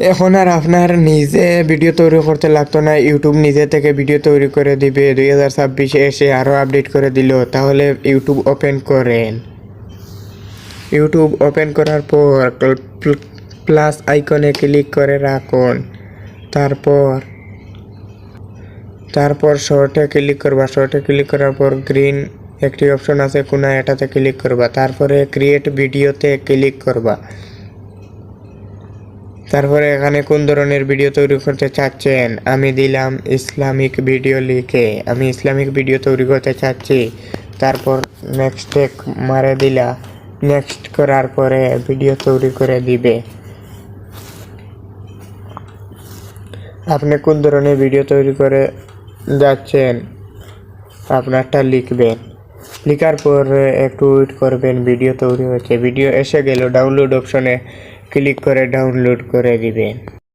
এখন আর আপনার নিজে ভিডিও তৈরি করতে লাগতো না, ইউটিউব নিজে থেকে ভিডিও তৈরি করে দিবে। 2026 এসে আরও আপডেট করে দিল। তাহলে ইউটিউব ওপেন করেন। ইউটিউব ওপেন করার পর প্লাস আইকনে ক্লিক করে রাখুন। তারপর শর্টে ক্লিক করবা। শর্টে ক্লিক করার পর গ্রিন একটি অপশন আছে কোনায়, এটাতে ক্লিক করবা। তারপরে ক্রিয়েট ভিডিওতে ক্লিক করবা। তারপরে এখানে কোন ধরনের ভিডিও তৈরি করতে চাচ্ছেন, আমি দিলাম ইসলামিক ভিডিও লিখে, আমি ইসলামিক ভিডিও তৈরি করতে চাচ্ছি। তারপর নেক্সটে মারে দিলা। নেক্সট করার পরে ভিডিও তৈরি করে দিবে। আপনি কোন ধরনের ভিডিও তৈরি করে যাচ্ছেন আপনারটা লিখবেন। লেখার পর একটু ওয়েট করবেন, ভিডিও তৈরি হচ্ছে। ভিডিও এসে গেল, ডাউনলোড অপশনে ক্লিক করে ডাউনলোড করে দিবেন।